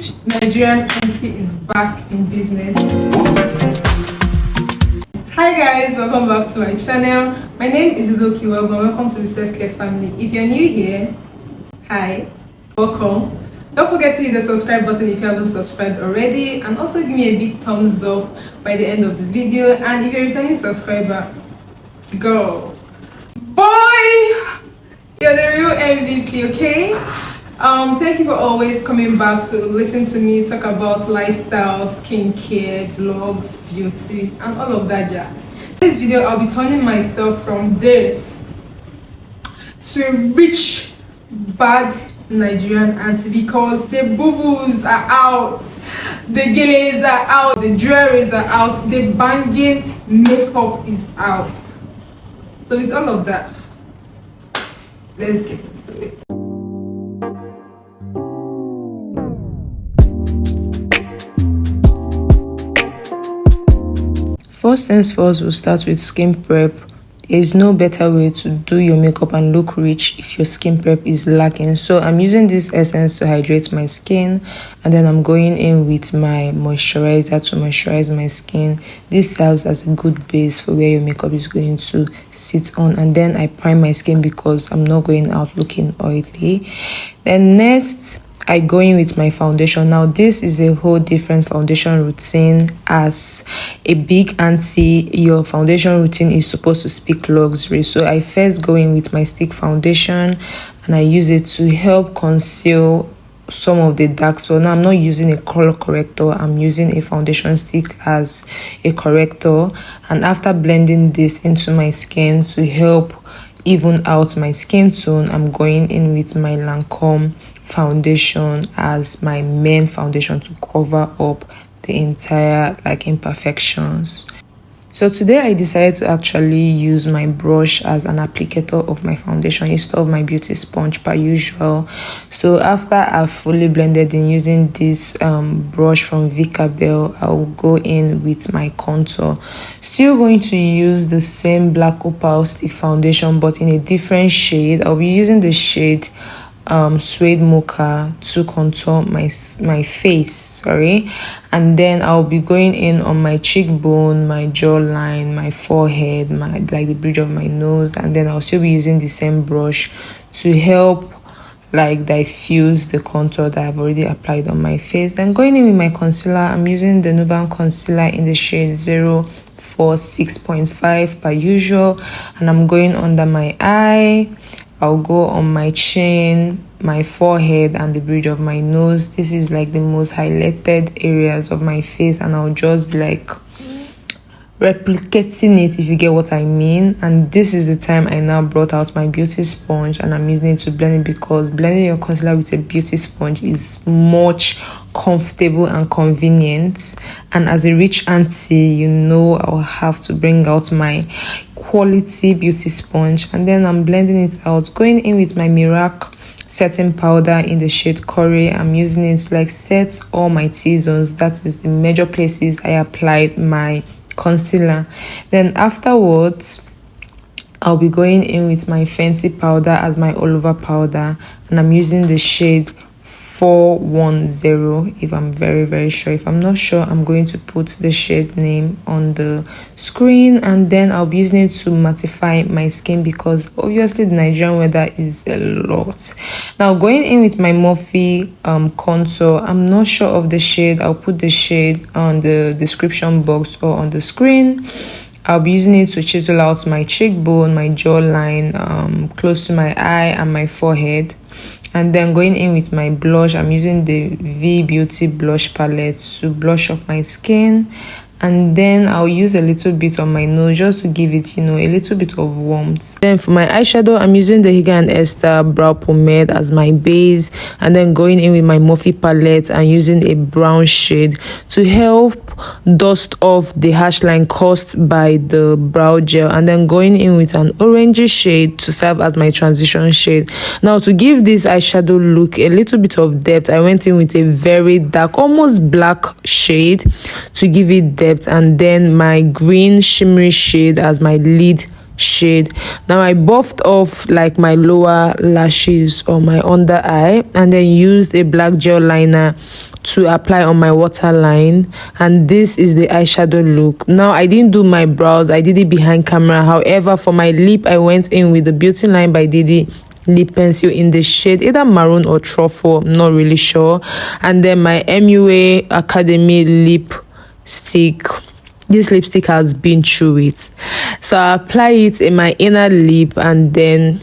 Rich Nigerian auntie is back in business. Hi guys, welcome back to my channel. My name is Idole. Welcome to the self-care family. If you're new here, hi, welcome. Don't forget to hit the subscribe button if you haven't subscribed already, and also give me a big thumbs up by the end of the video. And if you're a returning subscriber, go boy, you're the real MVP. Okay, thank you for always coming back to listen to me talk about lifestyle, skincare, vlogs, beauty, and all of that jazz. In this video, I'll be turning myself from this to a rich, bad Nigerian auntie, because the boo-boos are out, the gilets are out, the jewelries are out, the banging makeup is out. So with all of that, let's get into it. First things first, we'll start with skin prep. There is no better way to do your makeup and look rich if your skin prep is lacking. So I'm using this essence to hydrate my skin, and then I'm going in with my moisturizer to moisturize my skin. This serves as a good base for where your makeup is going to sit on, and then I prime my skin because I'm not going out looking oily. Then next, I go in with my foundation. Now this is a whole different foundation routine. As a big auntie, your foundation routine is supposed to speak luxury. So I first go in with my stick foundation, and I use it to help conceal some of the dark spots. Now I'm not using a color corrector, I'm using a foundation stick as a corrector. And after blending this into my skin to help even out my skin tone, I'm going in with my Lancome foundation as my main foundation to cover up the entire imperfections. So today I decided to actually use my brush as an applicator of my foundation instead of my beauty sponge per usual. So after I've fully blended in using this brush from Becca, I'll go in with my contour. Still going to use the same black opal stick foundation, but in a different shade. I'll be using the shade suede mocha to contour my face, and then I'll be going in on my cheekbone, my jawline, my forehead, the bridge of my nose, and then I'll still be using the same brush to help diffuse the contour that I've already applied on my face. Then going in with my concealer, I'm using the Nuban concealer in the shade 046.5 per usual, and I'm going under my eye. I'll go on my chin, my forehead, and the bridge of my nose. This is the most highlighted areas of my face, and I'll just be replicating it, if you get what I mean. And this is the time I now brought out my beauty sponge, and I'm using it to blend it, because blending your concealer with a beauty sponge is much comfortable and convenient. And as a rich auntie, I'll have to bring out my quality beauty sponge, and then I'm blending it out, going in with my Merak setting powder in the shade Curry. I'm using it to set all my T-zones. That is the major places I applied my concealer. Then afterwards, I'll be going in with my FENTY powder as my all over powder, and I'm using the shade 410 if I'm very sure. If I'm not sure, I'm going to put the shade name on the screen, and then I'll be using it to mattify my skin, because obviously the Nigerian weather is a lot. Now going in with my Morphe contour, I'm not sure of the shade. I'll put the shade on the description box or on the screen. I'll be using it to chisel out my cheekbone, my jawline, close to my eye and my forehead. And then going in with my blush, I'm using the V Beauty blush palette to blush up my skin. And then I'll use a little bit on my nose just to give it, a little bit of warmth. Then for my eyeshadow, I'm using the Higa & Esther brow pomade as my base, and then going in with my Morphe palette and using a brown shade to help dust off the harsh line caused by the brow gel, and then going in with an orangey shade to serve as my transition shade. Now to give this eyeshadow look a little bit of depth, I went in with a very dark, almost black shade to give it depth, and then my green shimmery shade as my lid shade. Now I buffed off like my lower lashes or my under eye, and then used a black gel liner to apply on my waterline. And this is the eyeshadow look. Now I didn't do my brows, I did it behind camera. However, for my lip, I went in with the Beautylinebydidi lip pencil in the shade either maroon or truffle, I'm not really sure. And then my MUA Academy lip stick. This lipstick has been through it, so I apply it in my inner lip and then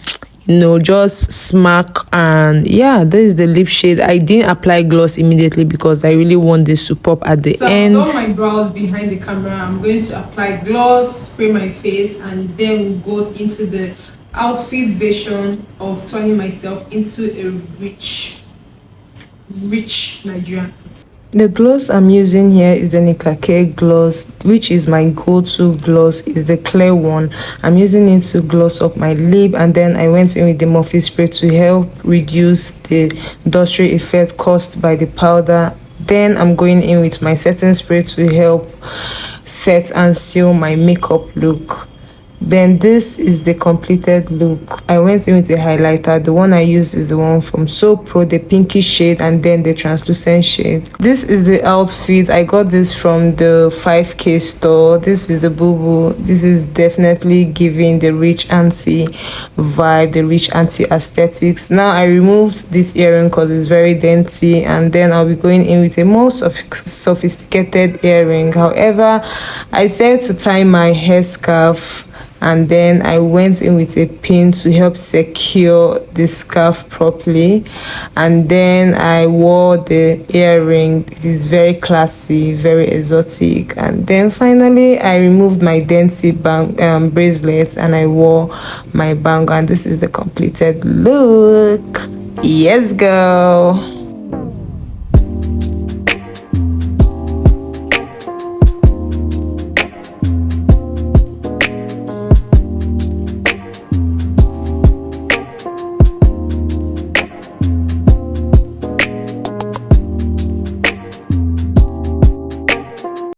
just smack. And yeah, this is the lip shade. I didn't apply gloss immediately because I really want this to pop at the end. So I've done my brows behind the camera. I'm going to apply gloss, spray my face, and then go into the outfit version of turning myself into a rich Nigerian. The gloss I'm using here is the Nickak gloss, which is my go-to gloss. Is the clear one. I'm using it to gloss up my lip, and then I went in with the Morphe spray to help reduce the dusty effect caused by the powder. Then I'm going in with my setting spray to help set and seal my makeup look. Then this is the completed look. I went in with a highlighter. The one I used is the one from So Pro, the pinky shade, and then the translucent shade. This is the outfit. I got this from the 5K store. This is the boo-boo. This is definitely giving the rich auntie vibe, the rich auntie aesthetics. Now I removed this earring because it's very dainty, and then I'll be going in with a more sophisticated earring. However, I said to tie my hair scarf, and then I went in with a pin to help secure the scarf properly, and then I wore the earring. It is very classy, very exotic. And then finally I removed my dainty bracelets and I wore my bangle, and this is the completed look. Yes girl.